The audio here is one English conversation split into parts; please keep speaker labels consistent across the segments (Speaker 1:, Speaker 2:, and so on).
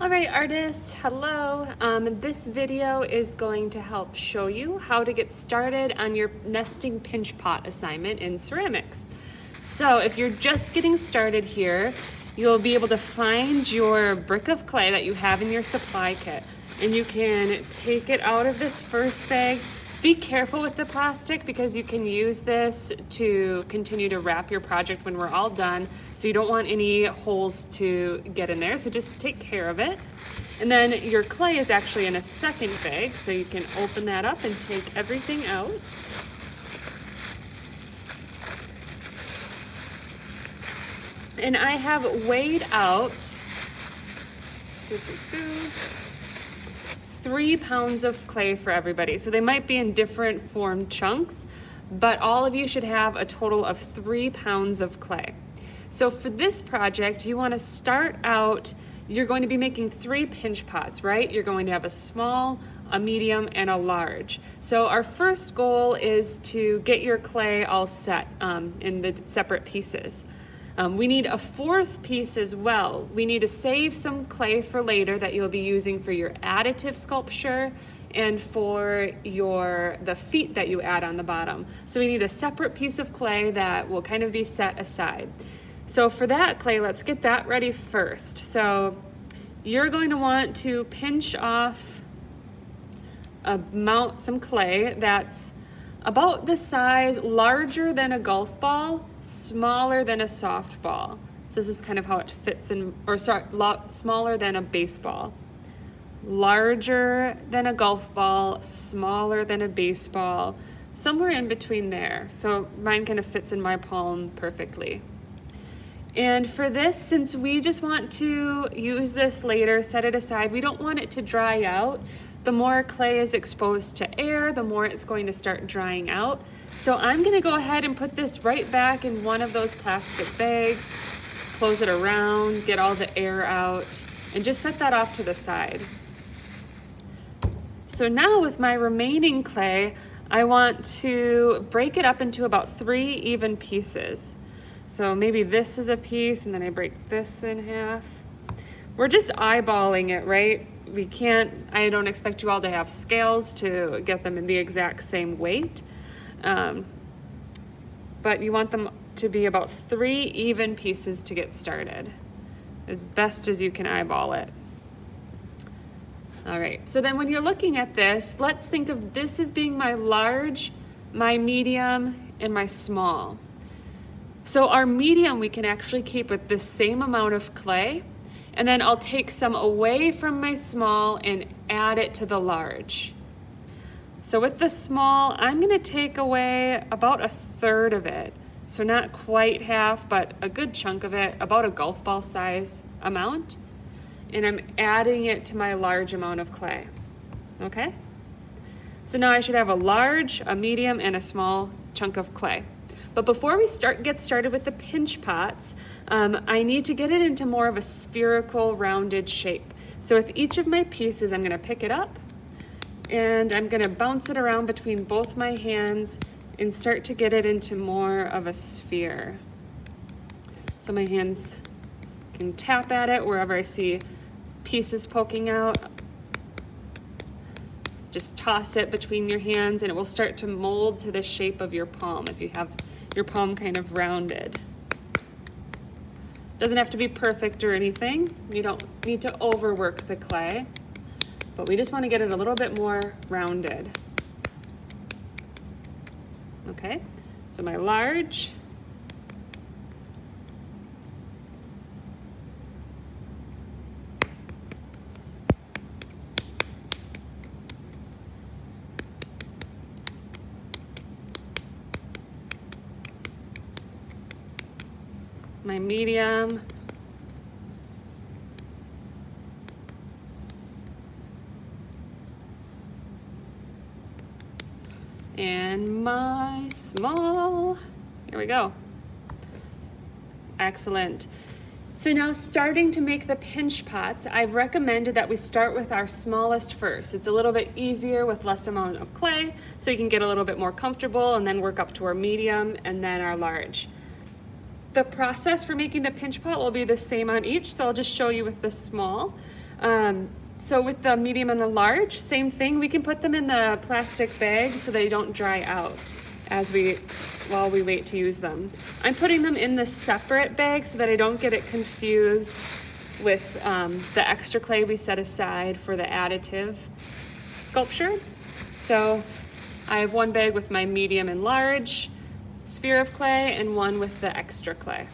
Speaker 1: All right, artists, hello. This video is going to help show you how to get started on your nesting pinch pot assignment in ceramics. So if you're just getting started here, you'll be able to find your brick of clay that you have in your supply kit, and you can take it out of this first bag. Be careful with the plastic because you can use this to continue to wrap your project when we're all done. So you don't want any holes to get in there. So just take care of it. And then your clay is actually in a second bag. So you can open that up and take everything out. And I have weighed out 3 pounds of clay for everybody. So they might be in different formed chunks, but all of you should have a total of 3 pounds of clay. So for this project, you want to start out, you're going to be making 3 pinch pots, right? You're going to have a small, a medium, and a large. So our first goal is to get your clay all set in the separate pieces. We need a 4th piece as well. We need to save some clay for later that you'll be using for your additive sculpture and for the feet that you add on the bottom. So we need a separate piece of clay that will kind of be set aside. So for that clay, let's get that ready first. So you're going to want to pinch off some clay that's about the size, larger than a golf ball, smaller than a softball. So this is kind of how it fits in, or sorry, smaller than a baseball. Larger than a golf ball, smaller than a baseball, somewhere in between there. So mine kind of fits in my palm perfectly. And for this, since we just want to use this later, set it aside, we don't want it to dry out. The more clay is exposed to air, the more it's going to start drying out. So I'm gonna go ahead and put this right back in one of those plastic bags, close it around, get all the air out, and just set that off to the side. So now with my remaining clay, I want to break it up into about 3 even pieces. So maybe this is a piece, and then I break this in half. We're just eyeballing it, right? I don't expect you all to have scales to get them in the exact same weight. But you want them to be about 3 even pieces to get started, as best as you can eyeball it. All right, so then when you're looking at this, let's think of this as being my large, my medium, and my small. So our medium we can actually keep with the same amount of clay, and then I'll take some away from my small and add it to the large. So with the small, I'm gonna take away about 1/3 of it. So not quite half, but a good chunk of it, about a golf ball size amount. And I'm adding it to my large amount of clay, okay? So now I should have a large, a medium, and a small chunk of clay. But before we get started with the pinch pots, I need to get it into more of a spherical, rounded shape. So with each of my pieces, I'm gonna pick it up and I'm gonna bounce it around between both my hands and start to get it into more of a sphere. So my hands can tap at it wherever I see pieces poking out. Just toss it between your hands and it will start to mold to the shape of your palm if you have your palm kind of rounded. Doesn't have to be perfect or anything. You don't need to overwork the clay, but we just want to get it a little bit more rounded. Okay, so my large, my medium, and my small. Here we go. Excellent. So now starting to make the pinch pots, I've recommended that we start with our smallest first. It's a little bit easier with less amount of clay, so you can get a little bit more comfortable and then work up to our medium and then our large. The process for making the pinch pot will be the same on each, so I'll just show you with the small. So with the medium and the large, same thing. We can put them in the plastic bag so they don't dry out while we wait to use them. I'm putting them in the separate bag so that I don't get it confused with the extra clay we set aside for the additive sculpture. So I have one bag with my medium and large sphere of clay and one with the extra clay.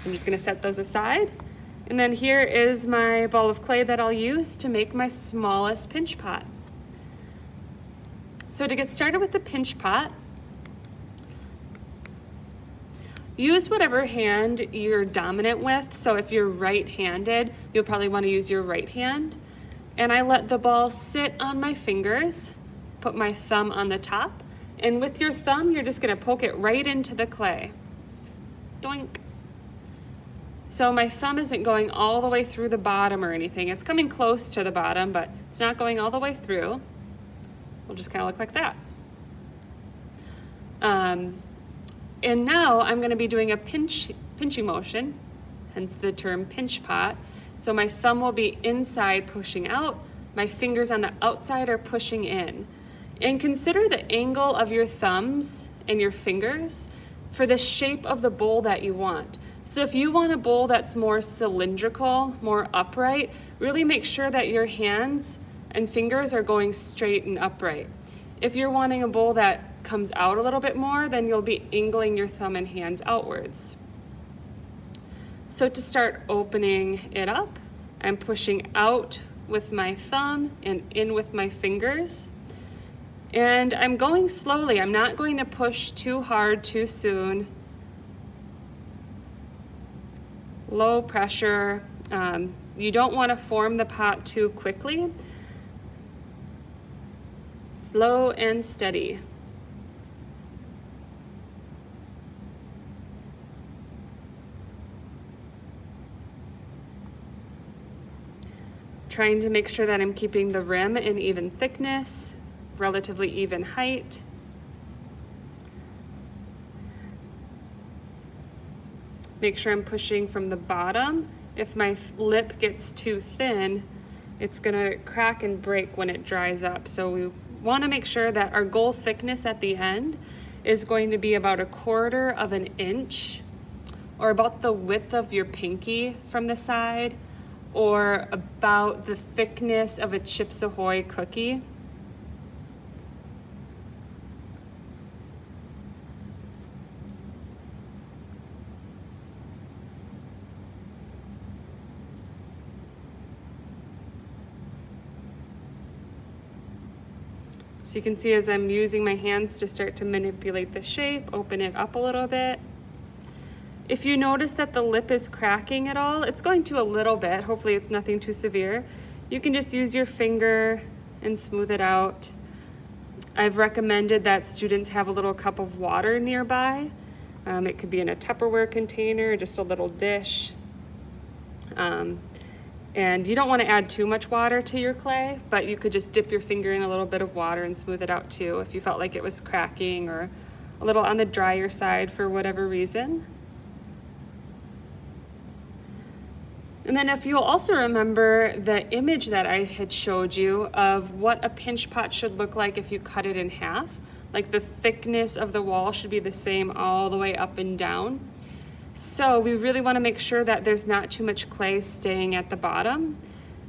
Speaker 1: I'm just gonna set those aside. And then here is my ball of clay that I'll use to make my smallest pinch pot. So to get started with the pinch pot, use whatever hand you're dominant with. So if you're right-handed, you'll probably want to use your right hand. And I let the ball sit on my fingers, put my thumb on the top, and with your thumb, you're just gonna poke it right into the clay. Doink. So my thumb isn't going all the way through the bottom or anything. It's coming close to the bottom, but it's not going all the way through. It'll just kind of look like that. And now I'm going to be doing a pinching motion, hence the term pinch pot. So my thumb will be inside pushing out. My fingers on the outside are pushing in. And consider the angle of your thumbs and your fingers for the shape of the bowl that you want. So if you want a bowl that's more cylindrical, more upright, really make sure that your hands and fingers are going straight and upright. If you're wanting a bowl that comes out a little bit more, then you'll be angling your thumb and hands outwards. So to start opening it up, I'm pushing out with my thumb and in with my fingers. And I'm going slowly. I'm not going to push too hard too soon. Low pressure. You don't want to form the pot too quickly. Slow and steady. Trying to make sure that I'm keeping the rim in even thickness, relatively even height. Make sure I'm pushing from the bottom. If my lip gets too thin, it's gonna crack and break when it dries up. So we wanna make sure that our goal thickness at the end is going to be about 1/4 of an inch, or about the width of your pinky from the side, or about the thickness of a Chips Ahoy cookie. So you can see as I'm using my hands to start to manipulate the shape, open it up a little bit. If you notice that the lip is cracking at all, it's going to a little bit, hopefully it's nothing too severe. You can just use your finger and smooth it out. I've recommended that students have a little cup of water nearby. It could be in a Tupperware container, just a little dish. And you don't want to add too much water to your clay, but you could just dip your finger in a little bit of water and smooth it out too if you felt like it was cracking or a little on the drier side for whatever reason. And then if you'll also remember the image that I had showed you of what a pinch pot should look like if you cut it in half, like the thickness of the wall should be the same all the way up and down. So we really want to make sure that there's not too much clay staying at the bottom.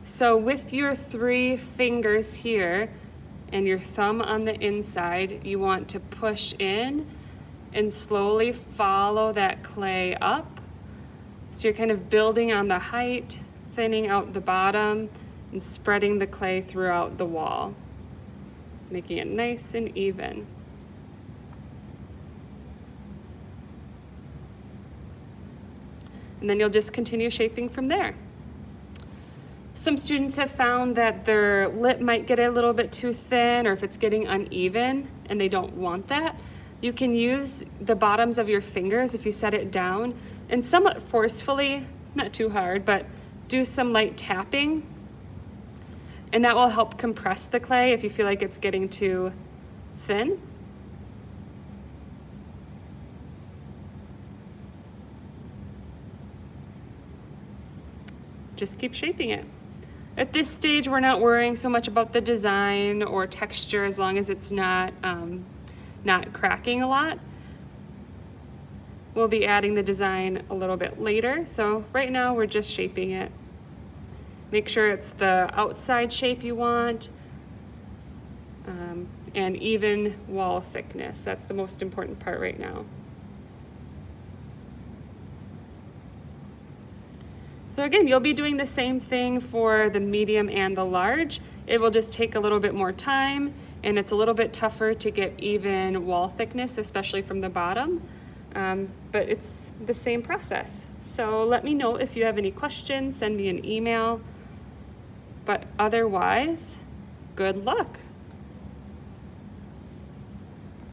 Speaker 1: So with your 3 fingers here and your thumb on the inside, you want to push in and slowly follow that clay up. So you're kind of building on the height, thinning out the bottom, and spreading the clay throughout the wall, making it nice and even. And then you'll just continue shaping from there. Some students have found that their lip might get a little bit too thin, or if it's getting uneven and they don't want that, you can use the bottoms of your fingers if you set it down and somewhat forcefully, not too hard, but do some light tapping. And that will help compress the clay if you feel like it's getting too thin. Just keep shaping it. At this stage, we're not worrying so much about the design or texture as long as it's not cracking a lot. We'll be adding the design a little bit later. So right now we're just shaping it. Make sure it's the outside shape you want, and even wall thickness. That's the most important part right now. So again, you'll be doing the same thing for the medium and the large. It will just take a little bit more time, and it's a little bit tougher to get even wall thickness, especially from the bottom, but it's the same process. So let me know if you have any questions, send me an email, but otherwise, good luck.